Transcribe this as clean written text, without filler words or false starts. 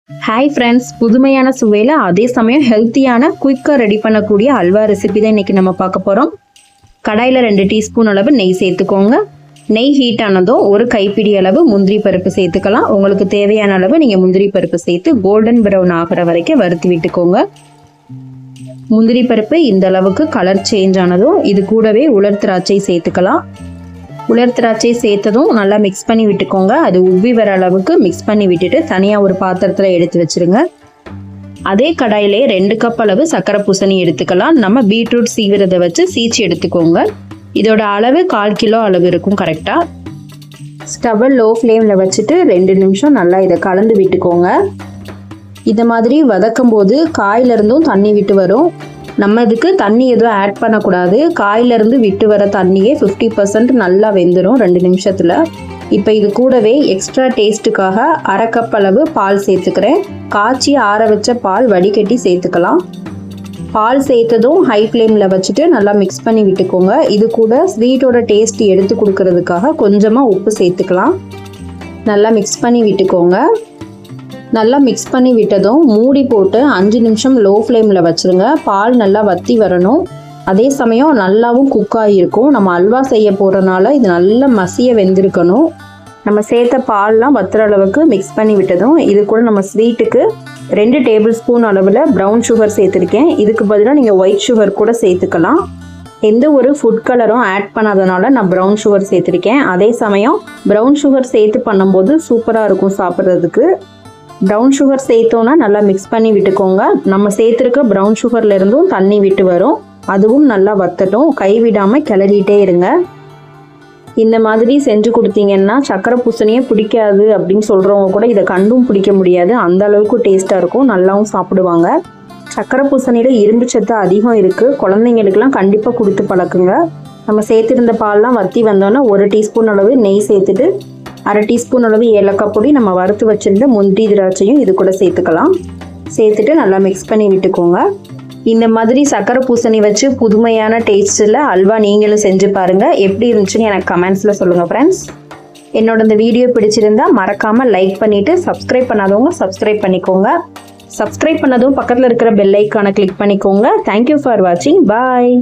Hi friends, புதுமையான சுவையில் அதே சமயம் ஹெல்த்தியான குயிக்காக ரெடி பண்ணக்கூடிய அல்வா ரெசிபி தான் இன்றைக்கி நம்ம பார்க்க போகிறோம். கடாயில் 2 டீஸ்பூன் அளவு நெய் சேர்த்துக்கோங்க. நெய் ஹீட் ஆனதும் ஒரு கைப்பிடி அளவு முந்திரி பருப்பு சேர்த்துக்கலாம். உங்களுக்கு தேவையான அளவு நீங்கள் முந்திரி பருப்பு சேர்த்து கோல்டன் ப்ரௌன் ஆகிற வரைக்கும் வறுத்து விட்டுக்கோங்க. முந்திரி பருப்பு இந்த அளவுக்கு கலர் சேஞ்ச் ஆனதும் இது கூடவே உலர் திராட்சை சேர்த்துக்கலாம். உலர் திராட்சை சேர்த்ததும் நல்லா மிக்ஸ் பண்ணி விட்டுக்கோங்க. அது உப்பி வர அளவுக்கு மிக்ஸ் பண்ணி விட்டுட்டு தனியாக ஒரு பாத்திரத்தில் எடுத்து வச்சுருங்க. அதே கடாயிலே 2 கப் அளவு சர்க்கரை பூசணி எடுத்துக்கலாம். நம்ம பீட்ரூட் சீவிரதை வச்சு சீச்சி எடுத்துக்கோங்க. இதோட அளவு 1/4 கிலோ அளவு இருக்கும் கரெக்டாக. ஸ்டவ்வை லோ ஃப்ளேமில் வச்சுட்டு 2 நிமிஷம் நல்லா இதை கலந்து விட்டுக்கோங்க. இந்த மாதிரி வதக்கும் போது காயிலிருந்தும் தண்ணி விட்டு வரும். நம்ம இதுக்கு தண்ணி எதுவும் ஆட் பண்ணக்கூடாது. காயிலிருந்து விட்டு வர தண்ணியே 50% நல்லா வெந்துடும் 2 நிமிஷத்தில். இப்போ இது கூடவே எக்ஸ்ட்ரா டேஸ்ட்டுக்காக 1/2 கப் அளவு பால் சேர்த்துக்கிறேன். காய்ச்சி ஆற வச்ச பால் வடிகட்டி சேர்த்துக்கலாம். பால் சேர்த்ததும் ஹை ஃப்ளேமில் வச்சுட்டு நல்லா மிக்ஸ் பண்ணி விட்டுக்கோங்க. இது கூட ஸ்வீட்டோட டேஸ்ட் எடுத்து கொடுக்கறதுக்காக கொஞ்சமாக உப்பு சேர்த்துக்கலாம். நல்லா மிக்ஸ் பண்ணி விட்டுக்கோங்க. நல்லா மிக்ஸ் பண்ணி விட்டதும் மூடி போட்டு 5 நிமிஷம் லோ ஃப்ளேமில் வச்சுருங்க. பால் நல்லா வற்றி வரணும். அதே சமயம் நல்லாவும் குக் ஆகியிருக்கும். நம்ம அல்வா செய்ய போகிறனால இது நல்லா மசிய வெந்திருக்கணும். நம்ம சேர்த்த பால்லாம் வத்துற அளவுக்கு மிக்ஸ் பண்ணி விட்டதும் இது கூட நம்ம ஸ்வீட்டுக்கு 2 டேபிள் ஸ்பூன் அளவில் ப்ரௌன் சுகர் சேர்த்துருக்கேன். இதுக்கு பதிலாக நீங்கள் ஒயிட் சுகர் கூட சேர்த்துக்கலாம். எந்த ஒரு ஃபுட் கலரும் ஆட் பண்ணாதனால நான் ப்ரௌன் சுகர் சேர்த்துருக்கேன். அதே சமயம் ப்ரௌன் சுகர் சேர்த்து பண்ணும்போது சூப்பராக இருக்கும் சாப்பிட்றதுக்கு. ப்ரௌன் சுகர் சேர்த்தோன்னா நல்லா மிக்ஸ் பண்ணி விட்டுக்கோங்க. நம்ம சேர்த்துருக்க ப்ரௌன் சுகர்லேருந்தும் தண்ணி விட்டு வரும். அதுவும் நல்லா வத்தட்டும். கைவிடாமல் கிளறிட்டே இருங்க. இந்த மாதிரி செஞ்சு கொடுத்தீங்கன்னா சக்கரை பூசணியே பிடிக்காது அப்படின்னு சொல்கிறவங்க கூட இதை கண்டும் பிடிக்க முடியாது. அந்த அளவுக்கு டேஸ்ட்டாக இருக்கும். நல்லாவும் சாப்பிடுவாங்க. சக்கரை பூசணியில் இரும்பு சத்து அதிகம் இருக்குது. குழந்தைங்களுக்கெல்லாம் கண்டிப்பாக கொடுத்து பழக்குங்க. நம்ம சேர்த்துருந்த பால்லாம் வற்றி வந்தோன்னா 1 டீஸ்பூன் அளவு நெய் சேர்த்துட்டு 1/2 டீஸ்பூன் அளவு ஏலக்காய் பொடி, நம்ம வறுத்து வச்சுருந்த முந்திரி திராட்சையும் இது கூட சேர்த்துக்கலாம். சேர்த்துட்டு நல்லா மிக்ஸ் பண்ணி விட்டுக்கோங்க. இந்த மாதிரி சக்கரை பூசணி வச்சு புதுமையான டேஸ்ட்டில் அல்வா நீங்களும் செஞ்சு பாருங்கள். எப்படி இருந்துச்சுன்னு எனக்கு கமெண்ட்ஸில் சொல்லுங்கள் ஃப்ரெண்ட்ஸ். என்னோட இந்த வீடியோ பிடிச்சிருந்தா மறக்காமல் லைக் பண்ணிவிட்டு சப்ஸ்கிரைப் பண்ணாதவங்க சப்ஸ்கிரைப் பண்ணிக்கோங்க. சப்ஸ்கிரைப் பண்ணதும் பக்கத்தில் இருக்கிற பெல் ஐக்கானை கிளிக் பண்ணிக்கோங்க. தேங்க்யூ ஃபார் வாட்சிங். பாய்.